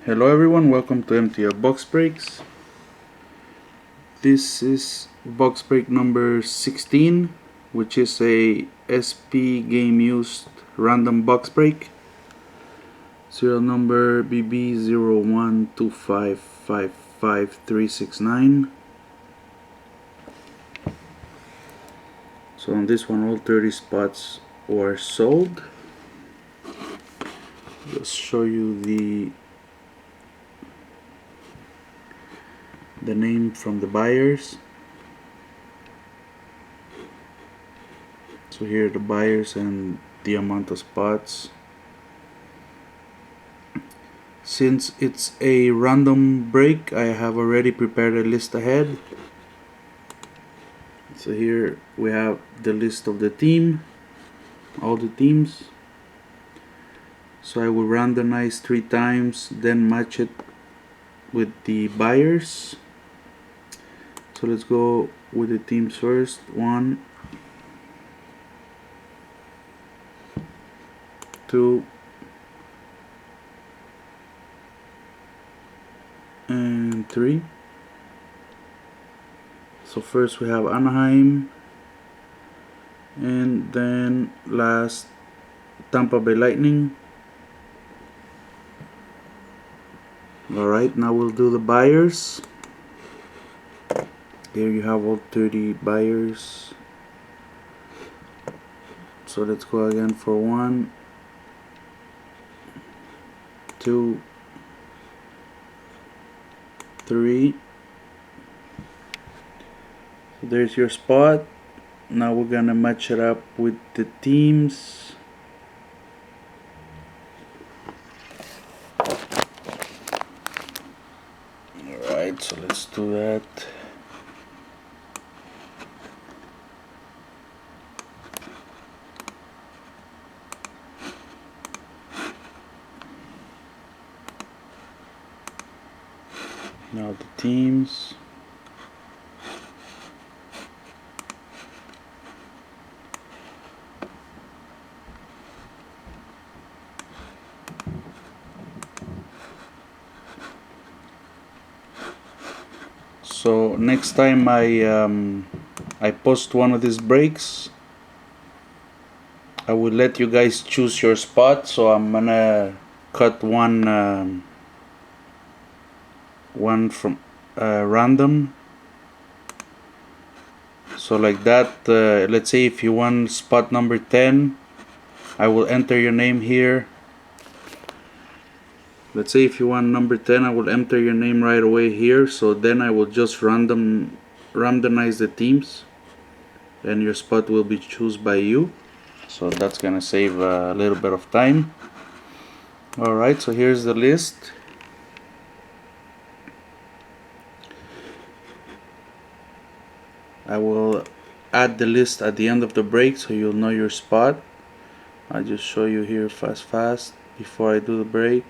Hello everyone, welcome to MTL Box Breaks. This is box break number 16, which is a SP game used random box break. Serial number BB012555369. So on this one all 30 spots were sold. Just show you the name from the buyers. So here are the buyers and the amount of spots. Since it's a random break, I have already prepared a list ahead. So here we have the list of the team, all the teams. So I will randomize 3 times, then match it with the buyers. So let's go with the teams first. 1, 2, and 3. So first we have Anaheim, and then last Tampa Bay Lightning. Alright, now we'll do the buyers. There you have all 30 buyers. So let's go again for 1, 2, 3. So there's your spot. Now we're gonna match it up with the teams. Alright, so let's do that. Now the teams. So next time I post one of these breaks, I will let you guys choose your spot. So I'm gonna cut one from random. So like that, let's say if you want spot number 10, I will enter your name here. Let's say if you want number 10, I will enter your name right away here. So then I will just randomize the teams, and your spot will be chosen by you. So that's gonna save a little bit of time. Alright, so here's the list. I will add the list at the end of the break so you'll know your spot. I'll just show you here fast before I do the break.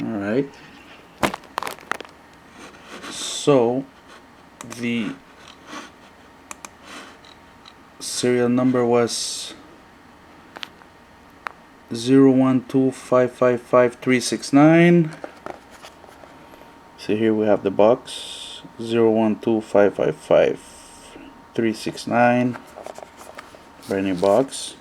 Alright, so the serial number was 012555369. So here we have the box 012555369, brand new box.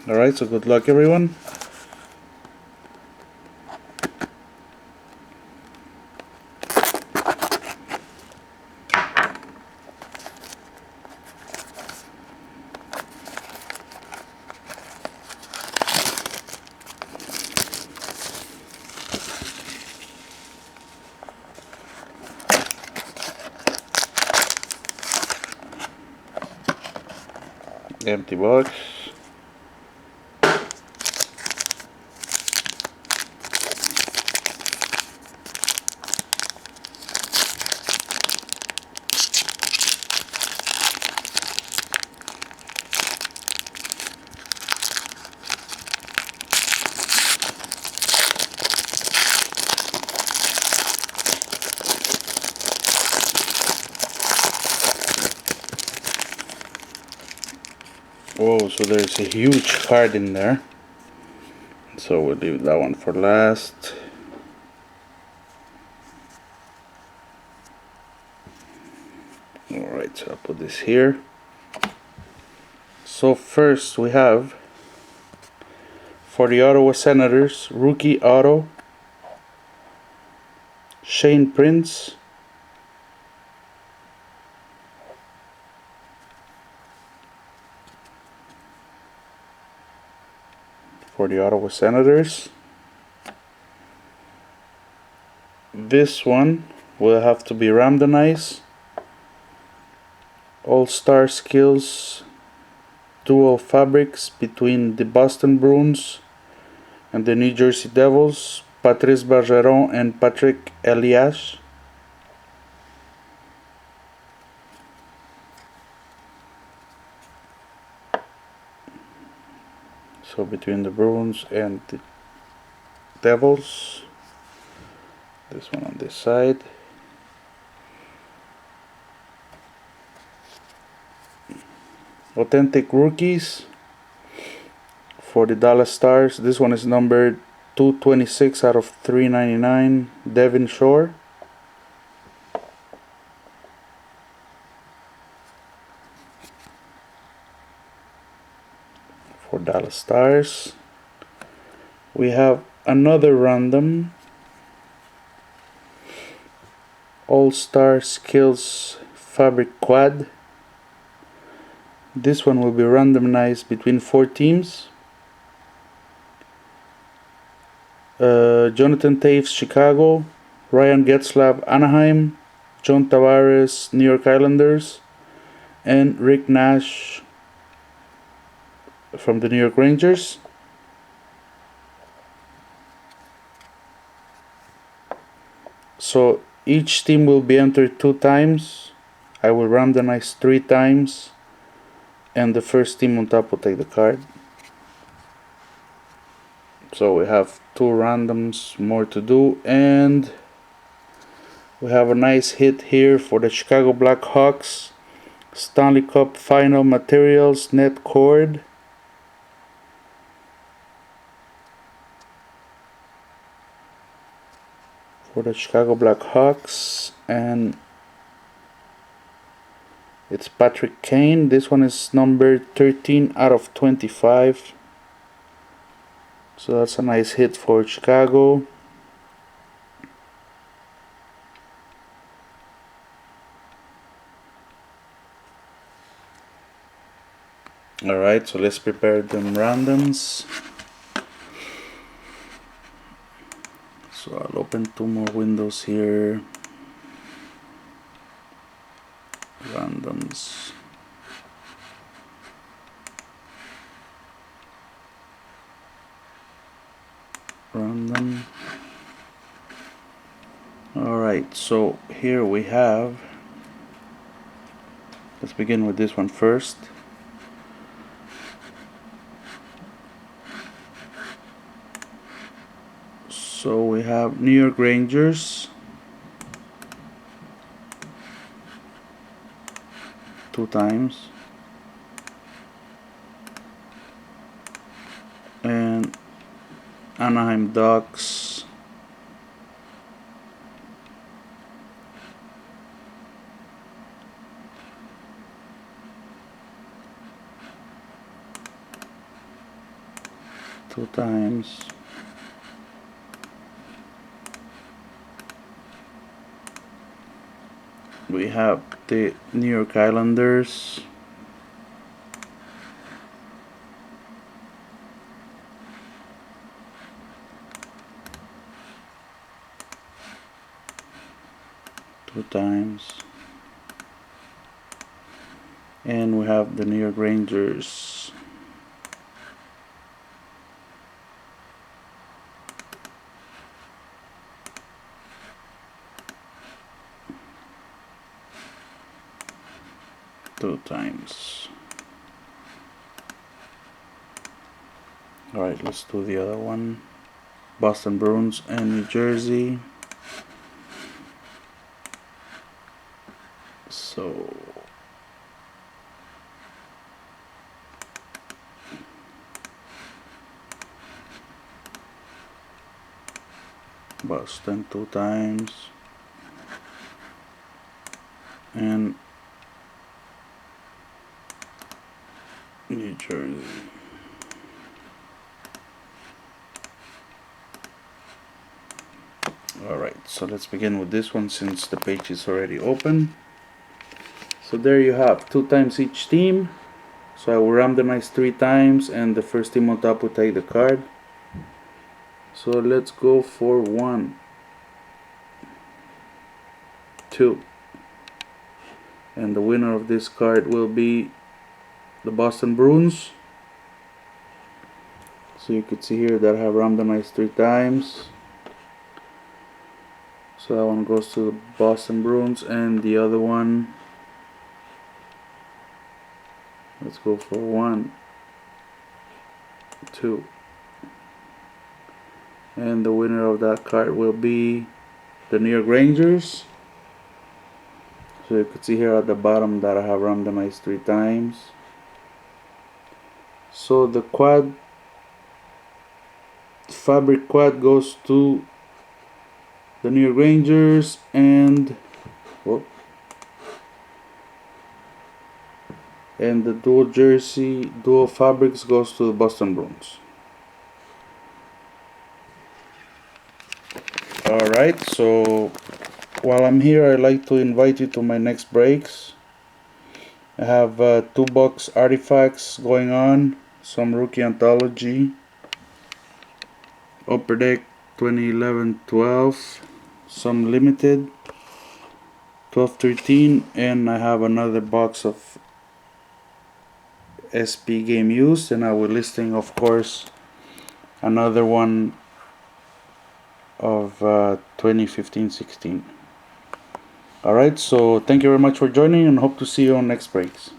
Alright, so good luck everyone. Empty box. Whoa, so there's a huge card in there. So we'll leave that one for last. Alright, so I'll put this here. So first we have, for the Ottawa Senators, rookie auto, Shane Prince. For the Ottawa Senators. This one will have to be randomized. All-Star Skills dual fabrics between the Boston Bruins and the New Jersey Devils, Patrice Bergeron and Patrick Elias. So between the Bruins and the Devils. This one on this side. Authentic Rookies for the Dallas Stars. This one is numbered 226 out of 399. Devin Shore. For Dallas Stars. We have another random All-Star Skills Fabric Quad. This one will be randomized between 4 teams. Jonathan Taves, Chicago. Ryan Getzlaf, Anaheim. John Tavares, New York Islanders. And Rick Nash from the New York Rangers. So each team will be entered 2 times. I will randomize 3 times. And the first team on top will take the card. So we have 2 randoms more to do, and we have a nice hit here for the Chicago Blackhawks. Stanley Cup Final Materials Net Cord. For the Chicago Blackhawks, and it's Patrick Kane. This one is numbered 13 out of 25. So that's a nice hit for Chicago. Alright, so let's prepare them randoms. So I'll open 2 more windows here. Randoms. Random. Alright, so here we have, let's begin with this one first. So we have New York Rangers, 2 times, and Anaheim Ducks, 2 times. We have the New York Islanders, 2 times, and we have the New York Rangers, 2 times. Alright, let's do the other one. Boston Bruins and New Jersey. So Boston 2 times, and New Jersey. Alright, so let's begin with this one since the page is already open. So there you have 2 times each team. So I will randomize 3 times, and the first team on top will take the card. So let's go for 1, 2. And the winner of this card will be the Boston Bruins. So you can see here that I have randomized 3 times. So that one goes to the Boston Bruins, and the other one, let's go for 1, 2. And the winner of that card will be the New York Rangers. So you can see here at the bottom that I have randomized 3 times. So the fabric quad goes to the New York Rangers, and the dual fabrics goes to the Boston Bruins. Alright, so while I'm here, I'd like to invite you to my next breaks. I have 2 box artifacts going on, some rookie anthology, Upper Deck 2011-12, some limited 12-13, and I have another box of SP game used, and I will listing, of course, another one of 2015-16. Alright, so thank you very much for joining, and hope to see you on next breaks.